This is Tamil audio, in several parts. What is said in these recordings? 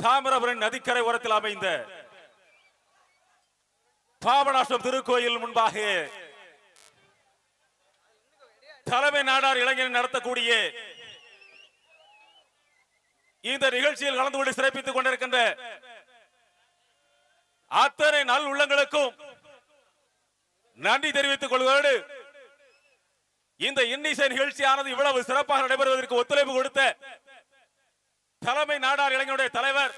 தாமிரபரணி நதிக்கரை ஓரத்தில் அமைந்த பாபநாசம் திருக்கோயில் முன்பாக தலைமை நாடார் இளைஞர் நடத்தக்கூடிய இந்த நிகழ்ச்சியில் கலந்து கொண்டு சிறப்பித்துக் கொண்டிருக்கின்ற அத்தனை நல் உள்ளங்களுக்கும் நன்றி தெரிவித்துக் கொள்வதோடு இந்த இன்னிசை நிகழ்ச்சியானது இவ்வளவு சிறப்பாக நடைபெறுவதற்கு ஒத்துழைப்பு கொடுத்த தலைமை நாடார் இளைஞருடைய தலைவர்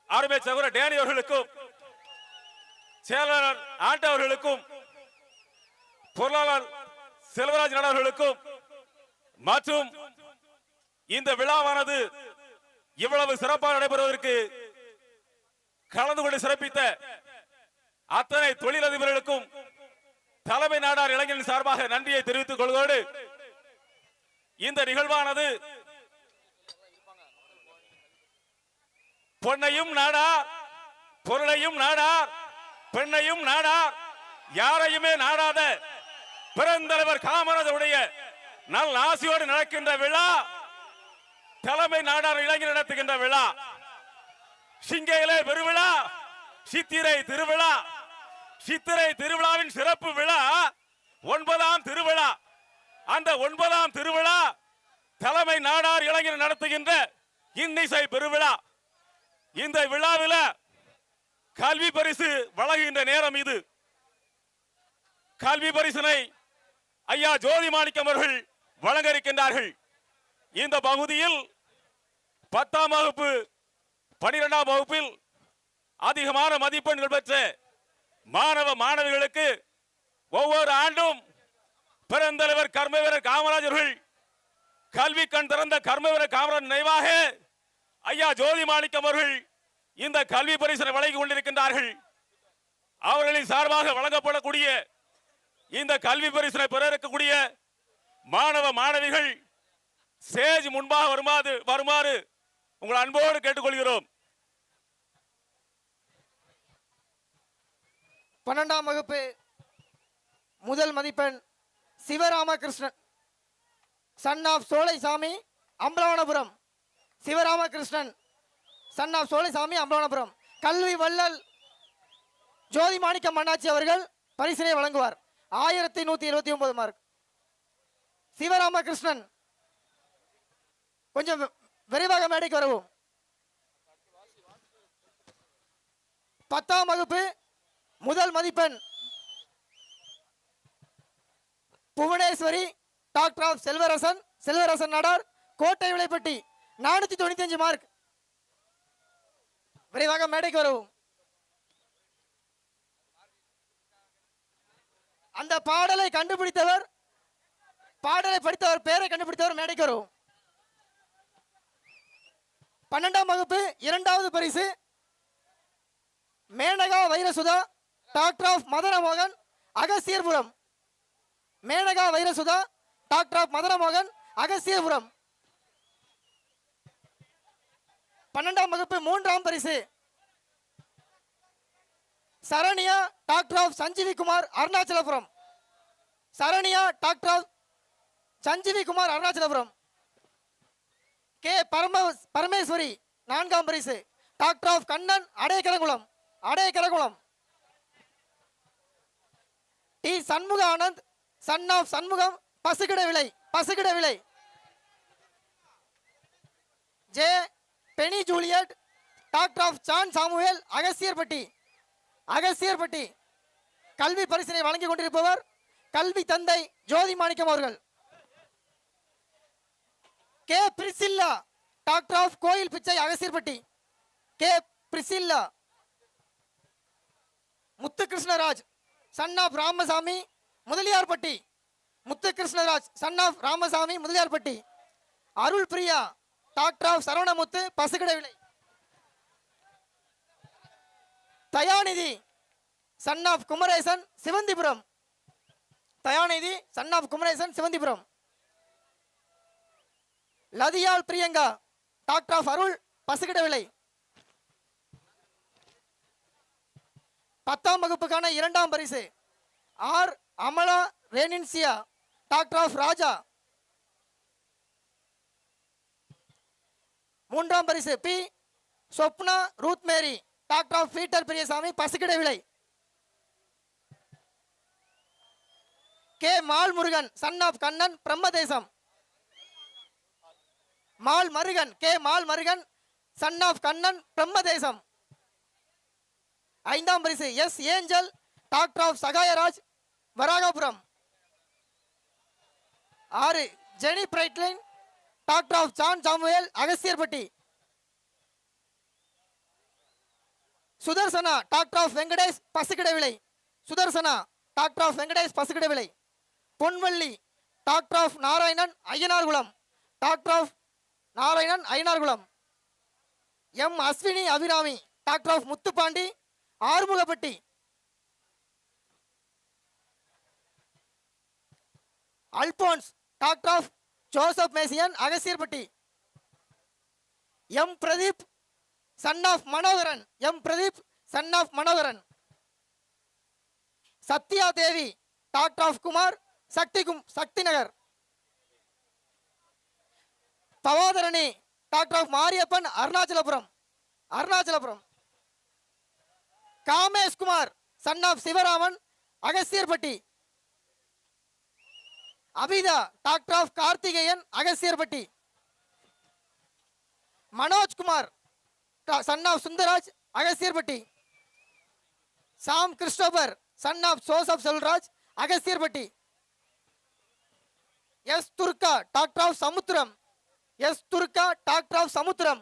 அருமை சகோதரர் டேனி அவர்களுக்கும் செயலாளர் ஆண்ட அவர்களுக்கும் பொருளாளர் செல்வராஜ் அவர்களுக்கும் மற்றும் இந்த விழாவானது இவ்வளவு சிறப்பாக நடைபெறுவதற்கு கலந்து கொண்டு சிறப்பித்த அத்தனை தொழிலதிபர்களுக்கும் தலைமை நாடார் இளைஞரின் சார்பாக நன்றியை தெரிவித்துக் கொள்வதோடு இந்த நிகழ்வானது பொன்னையும் நாடார் பொருளையும் நாடார் பெண்ணையும் நாடார் யாரையுமே நாடாத பெருந்தலைவர் காமராஜருடைய நல் ஆசியோடு நடக்கின்ற விழா தலைமை நாடார் இளைஞர் நடத்துகின்ற விழா சிங்கையிலே பெருவிழா சித்திரை திருவிழா சித்திரை திருவிழாவின் சிறப்பு விழா 9ஆம் திருவிழா அந்த 9ஆம் திருவிழா தலைமை நாடார் இளைஞர் நடத்துகின்ற இன்னிசை பெருவிழா இந்த விழாவில் கல்வி பரிசு வழங்குகின்ற நேரம் இது கல்வி பரிசினை ஐயா ஜோதி மாணிக்கம் அவர்கள் வழங்க இருக்கின்றார்கள் இந்த பகுதியில் 10ஆம் வகுப்பு 12ஆம் வகுப்பில் அதிகமான மதிப்பெண்கள் பெற்ற மாணவ மாணவிகளுக்கு ஒவ்வொரு ஆண்டும் பெருந்தலைவர் கர்மவீரர் காமராஜர்கள் கல்வி கண் திறந்த கர்மவீரர் காமராஜர் நினைவாக ஐயா ஜோதி மாணிக்கம் அவர்கள் இந்த கல்வி பரிசனை வழங்கிக் கொண்டிருக்கின்றார்கள் அவர்களின் சார்பாக வழங்கப்படக்கூடிய இந்த கல்வி பரிசனை பெற இருக்கக்கூடிய மாணவ மாணவிகள் ஸ்டேஜ் முன்பாக வருமாறு உங்கள் அன்போடு கேட்டுக்கொள்கிறோம். 12ஆம் வகுப்பு முதல் மதிப்பெண் Sivaramakrishnan son of Solaisamy Ambalavanapuram. Sivaramakrishnan son of Solaisamy Ambalavanapuram. கல்வி வள்ளல் ஜோதி மாணிக்கம் அண்ணாச்சி அவர்கள் பரிசினை வழங்குவார். 1179 மார்க். சிவராமகிருஷ்ணன் கொஞ்சம் விரைவாக மேடைக்கு வரவும். 10ஆம் வகுப்பு முதல் மதிப்பெண் புவனேஸ்வரி டாக்டர் ஆஃப் செல்வரசன் நாடார் கோட்டை விளைப்பட்டி 495 மார்க். விரைவாக மேடைக்கு வரவும். அந்த பாடலை கண்டுபிடித்தவர் பாடலை படித்தவர் பெயரை கண்டுபிடித்தவர் மேடைக்கு வரவும். 12ஆம் வகுப்பு 2வது பரிசு Menaka Vairasudha daughter of Madanamohan Agasthiyarpuram. Menaka Vairasudha daughter of Madanamohan Agasthiyarpuram. 12ஆம் வகுப்பு 3ஆம் பரிசு Saranya daughter of Sanjeevi Kumar Arunachalapuram. Saranya daughter of Sanjeevi Kumar Arunachalapuram. K Parameswari 4ஆம் பரிசு daughter of Kannan Adaiyakkarakulam. T Shanmuga Anand son of Shanmugam Pasukidaivilai. J Benny Juliet daughter of John Samuel Agasthiyarpatti. கல்வி பரிசினை வழங்கிக் கொண்டிருப்பவர் கல்வி தந்தை ஜோதி மாணிக்கம் அவர்கள். K Priscilla doctor of Koil Pichai Agasthiyarpatti. K Priscilla. Muthukrishnaraj son of Ramasamy Mudaliyarpatti. Muthukrishnaraj son of Ramasamy Mudaliyarpatti. Arul Priya daughter of Saravanamuthu Pasukidaivilai. Dayanidhi son of Kumaresan Sivanthipuram. Lathiyal Priyanka daughter of Arul Pasukidaivilai. 10ஆம் வகுப்புக்கான 2ஆம் பரிசு R Amala Reninsiya daughter of Raja. 3ஆம் பரிசு P Swapna Ruth Mary daughter of Peter Periyasamy Pasukkidaivilai. K Mal Murugan son of Kannan Brahmadesam. Mal Murugan K Mal Murugan son of Kannan Brahmadesam. 5ஆம் பரிசு S Angel daughter of Sahayaraj Varagapuram. 6 Jenny Brightlin daughter of John Samuel Agasthiyarpatti. Sudharsana daughter of Venkatesh Pasukkidaivilai. Sudharsana daughter of Venkatesh Pasukkidaivilai. Ponvalli daughter of Narayanan Ayyanarkulam. Daughter of Narayanan Ayyanarkulam. M Ashwini Abirami daughter of Muthupandi Arumugapatti. Alphonse daughter of Joseph Mesiyan Agasthiyarpatti. M Pradeep son of Manoharan. M Pradeep son of Manoharan. Sathya Devi daughter of Kumar Sakthi Nagar. பவாதரணி doctor of Mariyappan Arunachalapuram. Kamesh Kumar son of Sivaraman Agasthiyarpatti. Abitha daughter of Karthikeyan Agasthiyarpatti. Manoj Kumar son of Sundaraj Agasthiyarpatti. Sam Christopher son of Joseph Selvaraj Agasthiyarpatti. S Durga daughter of Samudram. S Durga daughter of Samudram.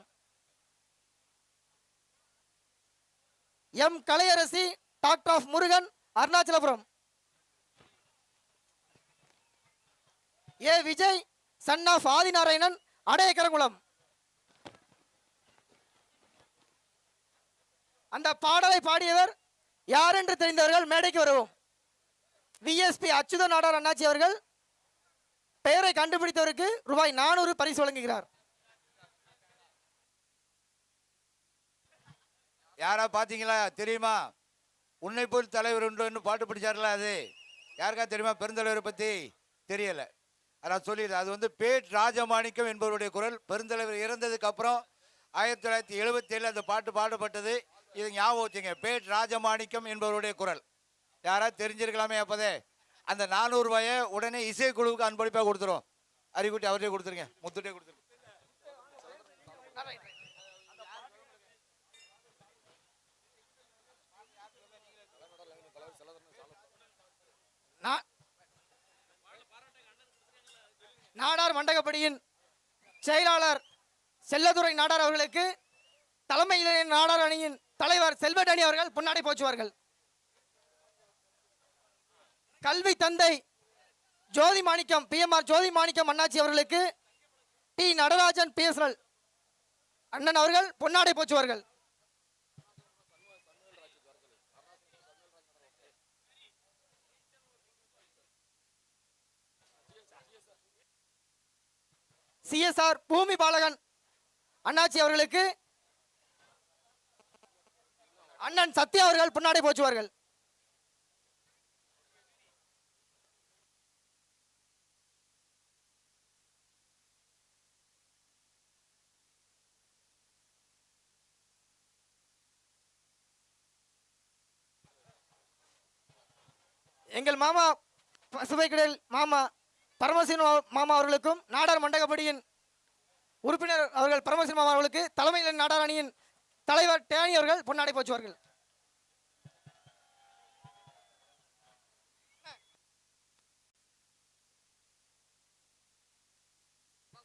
M Kalaiyarasi daughter of Murugan Arunachalapuram. A Vijay son of Adinarayanan Adaiyakkarankulam. அந்த பாடலை பாடியவர் யார் என்று தெரிந்தவர்கள் மேடைக்கு வருவோம். விஎஸ்பி அச்சுத நாடார் அண்ணாச்சி அவர்கள் பெயரை கண்டுபிடித்தவருக்கு ரூபாய் 400 பரிசு வழங்குகிறார். யாரா பாத்தீங்களா? தெரியுமா? உன்னை போல் தலைவர் உண்டு பாட்டு பிடிச்சார்ல, அது யாருக்கா தெரியுமா? பெருந்தலைவரை பத்தி தெரியல. அதான் சொல்லிடுறேன். அது வந்து பேட் ராஜமாணிக்கம் என்பவருடைய குரல். பெருந்தலைவர் இறந்ததுக்கு அப்புறம் 1977 அந்த பாட்டு பாடப்பட்டது. இது ஞாபகம் வச்சுங்க. பேட் ராஜமாணிக்கம் என்பவருடைய குரல். யாராவது தெரிஞ்சிருக்கலாமே. அப்போதே அந்த 400 ரூபாயை உடனே இசைக்குழுவுக்கு அன்பளிப்பாக கொடுத்துரும். அறிகுட்டி அவரே கொடுத்துருங்க, முத்துட்டே கொடுத்துருங்க. நாடார் மண்டகப்படியின் செயலாளர் செல்லதுரை நாடார் அவர்களுக்கு தலைமை நாடார் அணியின் தலைவர் செல்வடணி அவர்கள் பொன்னாடை போச்சுவார்கள். கல்வி தந்தை ஜோதி மாணிக்கம் பிஎம்ஆர் ஜோதி மாணிக்கம் அண்ணாச்சி அவர்களுக்கு டி நடராஜன் பிஎஸ்எல் அண்ணன் அவர்கள் பொன்னாடை போச்சுவார்கள். சிஎஸ்ஆர் பூமி பாலகன் அண்ணாச்சி அவர்களுக்கு அண்ணன் சத்யா அவர்கள் பொன்னாடை போச்சுவார்கள். எங்கள் மாமா பசுமைக்கடல் மாமா பரமசிவன் மாமா அவர்களுக்கும் நாடார் மண்டகப்படியின் உறுப்பினர் அவர்கள் பரமசிவன் மாமா அவர்களுக்கு தலைமையில் நாடார் அணியின் தலைவர் டேனி அவர்கள் பொன்னாடை போச்சுவார்கள்.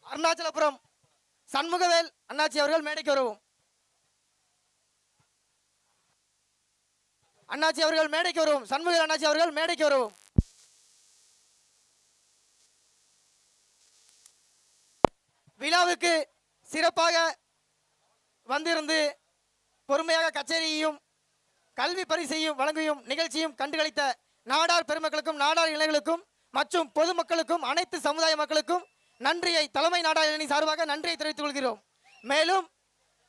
அருணாச்சலபுரம் சண்முகவேல் அண்ணாச்சி அவர்கள் மேடைக்கு வருவோம். அண்ணாச்சி அவர்கள் மேடைக்கு வருவோம். சண்முகவேல் அண்ணாச்சி அவர்கள் மேடைக்கு வருவோம். விழாவுக்கு சிறப்பாக வந்திருந்து பொறுமையாக கச்சேரியும் கல்வி பரிசையும் வழங்கியும் நிகழ்ச்சியும் கண்டுகளித்த நாடார் பெருமக்களுக்கும் நாடார் இளைஞர்களுக்கும் மற்றும் பொதுமக்களுக்கும் அனைத்து சமுதாய மக்களுக்கும் நன்றியை தலைமை நாடார் இளைஞர் சார்பாக நன்றியை தெரிவித்துக் கொள்கிறோம். மேலும்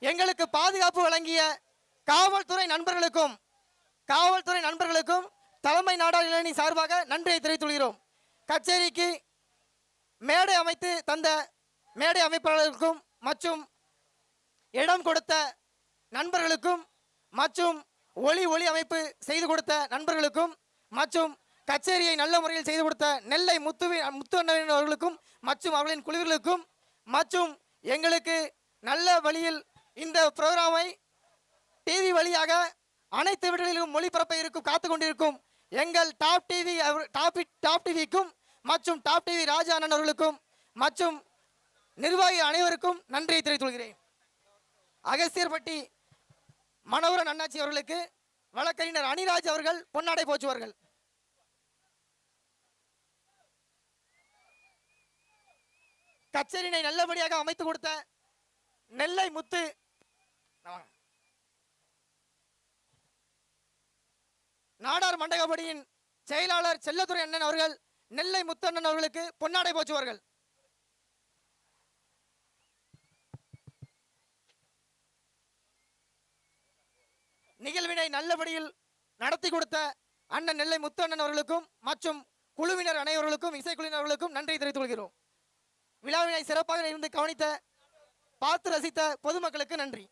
எங்களுக்கு பாதுகாப்பு வழங்கிய காவல்துறை நண்பர்களுக்கும் தலைமை நாடார் இளைஞர் சார்பாக நன்றியை தெரிவித்துக் கொள்கிறோம். கச்சேரிக்கு மேடை அமைத்து தந்த மேடை அமைப்பாளர்களுக்கும் மற்றும் இடம் கொடுத்த நண்பர்களுக்கும் மற்றும் ஒளி அமைப்பு செய்து கொடுத்த நண்பர்களுக்கும் மற்றும் கச்சேரியை நல்ல முறையில் செய்து கொடுத்த நெல்லை முத்து அண்ணன் அவர்களுக்கும் மற்றும் அவர்களின் குழுவினர்களுக்கும் மற்றும் எங்களுக்கு நல்ல வழியில் இந்த புரோகிராமை டிவி வழியாக அனைத்து வீடுகளிலும் ஒளிபரப்ப இருக்கும் காத்து கொண்டிருக்கும் எங்கள் டாப் டிவிக்கும் மற்றும் டாப் டிவி ராஜா அண்ணன் அவர்களுக்கும் மற்றும் நிர்வாகி அனைவருக்கும் நன்றியை தெரிவித்துக் கொள்கிறேன். அகஸ்தியர்பட்டி மனோகரன் அண்ணாச்சி அவர்களுக்கு வழக்கறிஞர் அனிராஜ் அவர்கள் பொன்னாடை போச்சுவார்கள். கச்சேரினை நல்லபடியாக அமைத்து கொடுத்த நெல்லை முத்து நாடார் மண்டகப்படியின் செயலாளர் செல்லத்துறை அண்ணன் அவர்கள் நெல்லை முத்து அண்ணன் அவர்களுக்கு பொன்னாடை போச்சுவார்கள். நிகழ்வினை நல்லபடியில் நடத்தி கொடுத்த அண்ணன் நெல்லை முத்து அண்ணன் அவர்களுக்கும் மற்றும் குழுவினர் அனைவர்களுக்கும் இசைக்குழுவினர்களுக்கும் நன்றி தெரிவித்துக் கொள்கிறோம். விழாவினை சிறப்பாக இருந்து கவனித்த பார்த்து ரசித்த பொதுமக்களுக்கு நன்றி.